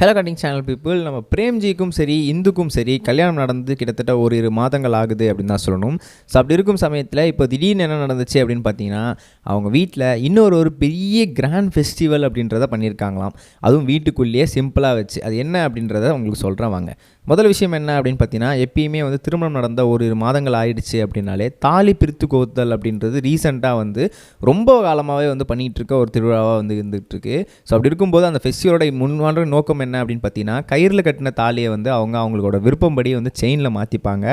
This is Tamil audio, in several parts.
ஹலோ கட்டிங் சேனல் பீப்புள், நம்ம பிரேம்ஜிக்கும் சரி இந்துக்கும் சரி கல்யாணம் நடந்து கிட்டத்தட்ட ஒரு 2 மாதங்கள் ஆகுது அப்படின்னு தான் சொல்லணும். ஸோ அப்படி இருக்கும் சமயத்தில் இப்போ திடீர்னு என்ன நடந்துச்சு அப்படின்னு பார்த்தீங்கன்னா, அவங்க வீட்டில் ஒரு பெரிய கிராண்ட் ஃபெஸ்டிவல் அப்படின்றத பண்ணியிருக்காங்களாம். அதுவும் வீட்டுக்குள்ளேயே சிம்பிளாக வச்சு. அது என்ன அப்படின்றத உங்களுக்கு சொல்கிறேன் வாங்க. முதல் விஷயம் என்ன அப்படின்னு பார்த்தீங்கன்னா, எப்பயுமே திருமணம் நடந்த ஒரு 2 மாதங்கள் ஆயிடுச்சு அப்படின்னாலே தாலி பிரித்து கோத்தல் அப்படின்றது ரீசெண்டாக ரொம்ப காலமாகவே பண்ணிகிட்டு இருக்க ஒரு திருவிழாவாக இருந்துகிட்டு இருக்கு. ஸோ அப்படி இருக்கும்போது அந்த ஃபெஸ்டிவலோட முன்வான நோக்கம் என்ன அப்படின்னு பார்த்தீங்கன்னா, கயிறில் கட்டின தாலியை அவங்களோட விருப்பம்படி செயினில் மாற்றிப்பாங்க.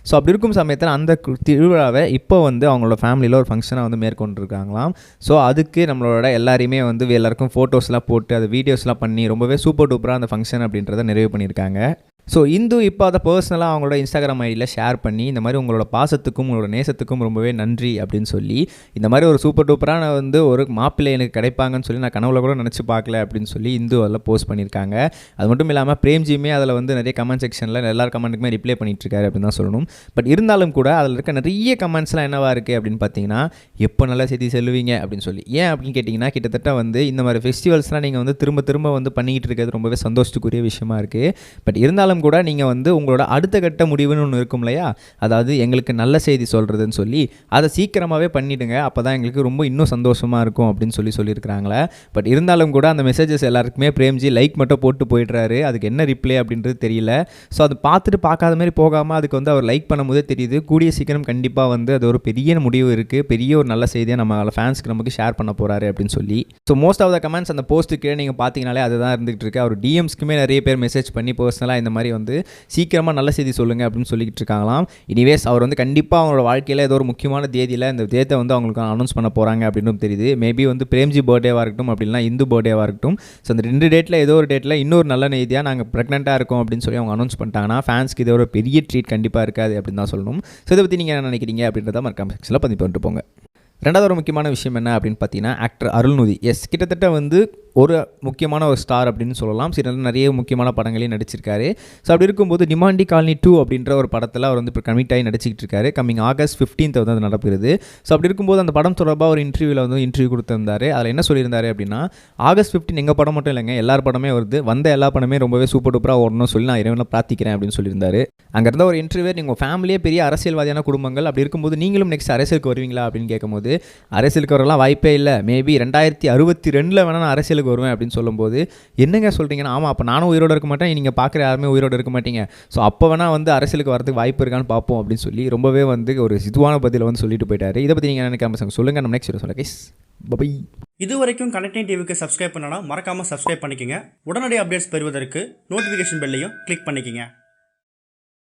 ஸோ அப்படி இருக்கும் சமயத்தில் அந்த திருவிழாவை இப்போ அவங்களோட ஃபேமிலியில் ஒரு ஃபங்க்ஷனாக மேற்கொண்டிருக்காங்களாம். ஸோ அதுக்கு நம்மளோட எல்லாரையுமே எல்லாருக்கும் ஃபோட்டோஸ்லாம் போட்டு அது வீடியோஸ்லாம் பண்ணி ரொம்பவே சூப்பர் டூப்பராக அந்த ஃபங்க்ஷன் அப்படின்றத நிறைவு பண்ணியிருக்காங்க. ஸோ இந்து இப்போ அதை பர்சனலாக அவங்களோட இன்ஸ்டாகிராம் ஐடியில் ஷேர் பண்ணி இந்த மாதிரி உங்களோட பாசத்துக்கும் உங்களோட நேசத்துக்கும் ரொம்பவே நன்றி அப்படின்னு சொல்லி, இந்த மாதிரி ஒரு சூப்பர் டூப்பரான ஒரு மாப்பிள்ளை எனக்கு கிடைப்பாங்கன்னு சொல்லி நான் கனவுல கூட நினச்சி பார்க்கல அப்படின்னு சொல்லி இந்து அதில் போஸ்ட் பண்ணியிருக்காங்க. அது மட்டும் இல்லாமல் பிரேம்ஜியுமே அதில் நிறைய கமெண்ட் செக்ஷனில் எல்லார் கமெண்ட்டுக்குமே ரிப்ளை பண்ணிட்டுருக்காரு அப்படின்னு தான் சொல்லணும். பட் இருந்தாலும் கூட அதில் இருக்க நிறைய கமெண்ட்ஸ்லாம் என்னவா இருக்குது அப்படின்னு பார்த்தீங்கன்னா, எப்போ நல்ல செய்தி சொல்லுவீங்க அப்படின்னு சொல்லி. ஏன் அப்படின்னு கேட்டிங்கன்னா, கிட்டத்தட்ட இந்த மாதிரி ஃபெஸ்டிவல்ஸ்லாம் நீங்கள் திரும்ப திரும்ப பண்ணிக்கிட்டு இருக்கிறது ரொம்பவே சந்தோஷத்துக்குரிய விஷயமா இருக்குது. பட் இருந்தாலும் கூட நீங்கள் உங்களோட அடுத்த கட்ட முடிவுன்னு ஒன்று இருக்கும் இல்லையா, அதாவது எங்களுக்கு நல்ல செய்தி சொல்கிறதுன்னு சொல்லி அதை சீக்கிரமாகவே பண்ணிவிடுங்க, அப்போ தான் எங்களுக்கு ரொம்ப இன்னும் சந்தோஷமாக இருக்கும் அப்படின்னு சொல்லியிருக்கிறாங்களே. பட் இருந்தாலும் கூட அந்த மெசேஜஸ் எல்லாருக்குமே பிரேம்ஜி லைக் மட்டும் போட்டு போயிடுறாரு. அதுக்கு என்ன ரிப்ளை அப்படின்றது தெரியல. ஸோ அது பார்த்துட்டு பார்க்காத மாதிரி போகாமல் அதுக்கு அவர் லைக் பண்ணும்போதே தெரியுது கூடிய சீக்கிரம் கண்டிப்பாக அது ஒரு பெரிய முடிவு இருக்குது, பெரிய ஒரு நல்ல செய்தியாக நம்ம ஃபேன்ஸ்க்கு நமக்கு ஷேர் பண்ண போகிறாரு அப்படின்னு சொல்லி. So most of the comments அந்த போஸ்ட்டுக்கு நீங்கள் பார்த்தீங்கனாலே அதுதான் இருந்துகிட்டு இருக்கு. அவர் டிஎம்ஸ்க்குமே நிறைய பேர் மெசேஜ் பண்ணி பர்சனலாக இந்த மாதிரி சீக்கிரமாக நல்ல செய்தி சொல்லுங்கள் அப்படின்னு சொல்லிக்கிட்டு இருக்காங்களாம். இனிவேஸ் அவர் கண்டிப்பாக அவங்களோட வாழ்க்கையில் ஏதோ ஒரு முக்கியமான தேதியில் இந்த டேட்டை அவங்களுக்கு அனௌன்ஸ் பண்ண போகிறாங்க அப்படின்னு தெரியுது. மேபி பிரேம்ஜி பர்த்டேவாக இருக்கட்டும், அப்படின்னா இந்து பர்த்டேவாக இருக்கட்டும். ஸோ அந்த 2 டேட்டில் ஏதோ ஒரு டேட்டில் இன்னொரு நல்ல செய்தியாக நாங்கள் ப்ரெக்னெண்ட்டாக இருக்கோம் அப்படின்னு சொல்லி அவங்க அனௌன்ஸ் பண்ணிட்டாங்கன்னா ஃபேன்ஸ்க்கு இது ஒரு பெரிய ட்ரீட் கண்டிப்பாக இருக்காது அப்படின்னு தான் சொல்லணும். ஸோ இதை பற்றி நீங்கள் என்ன நினைக்கிறீங்க அப்படின்றத மறக்காம செக்ஷனில் பதிவு பண்ணிட்டு போங்க. ரெண்டாவது ஒரு முக்கியமான விஷயம் என்ன அப்படின்னு பார்த்தீங்கன்னா, ஆக்டர் அருள்நிதி கிட்டத்தட்ட ஒரு முக்கியமான ஒரு ஸ்டார் அப்படின்னு சொல்லலாம். நிறைய முக்கியமான படங்களையும் நடிச்சிருக்காரு. ஸோ அப்படி இருக்கும்போது டிமாண்டி காலனி 2 அப்படின்ற ஒரு படத்தில் அவர் இப்போ கமிட் ஆகி நடிச்சிக்கிட்டு இருக்காரு. கம்மிங் ஆகஸ்ட் 15th அது நடக்கிறது. ஸோ அப்படி இருக்கும்போது அந்த படம் தொடர்பாக ஒரு இன்டர்வியூவில் இன்டர்வியூ கொடுத்திருந்தாரு. அதில் என்ன சொல்லியிருந்தாரு அப்படின்னா, ஆகஸ்ட் 15 எங்கள் படம் மட்டும் இல்லைங்க, எல்லார் படமே வருது, எல்லா படமே ரொம்பவே சூப்பர் டூப்பராக ஓடணும்னு சொல்லி நான் இறைவனை பிரார்த்திக்கிறேன் அப்படின்னு சொல்லியிருந்தாரு. அங்கே இருந்த ஒரு இன்டர்வியூ, நீங்கள் ஃபேமிலியே பெரிய அரசியல்வாதியான குடும்பங்கள், அப்படி இருக்கும்போது நீங்களும் நெக்ஸ்ட் அரசியலுக்கு வருவீங்களா அப்படின்னு கேட்கும்போது, அரசியலுக்கு வரலாம் வாய்ப்பே இல்லை, மேபி 2062 வேணால் நான் அரசியலுக்கு வருவேன் அப்படின்னு சொல்லும்போது, என்னங்க சொல்கிறீங்கன்னா, ஆமாம் அப்போ நானும் உயிரோடு இருக்க மாட்டேன், நீங்கள் பார்க்குற யாருமே உயிரோடு இருக்க மாட்டீங்க, ஸோ அப்போ வேணால் அரசியலுக்கு வரதுக்கு வாய்ப்பு இருக்கான்னு பார்ப்போம் அப்படின்னு சொல்லி ரொம்பவே ஒரு இதுவான பதிலை சொல்லிட்டு போயிட்டாரு. இதை பற்றி நீங்கள் நினைக்காம சொல்லுங்கள். நம்ம நெக்ஸ்ட் சொல்ல கைஸ் பை. இது வரைக்கும் கனெக்டிங் டிவிக்கு சப்ஸ்கிரைப் பண்ணனா மறக்காமல் சப்ஸ்கிரைப் பண்ணிக்கங்க. உடனடி அப்டேட்ஸ் பெறுவதற்கு நோட்டிஃபிகேஷன் பெல்லையும் கிளிக் பண்ணிக்கங்க.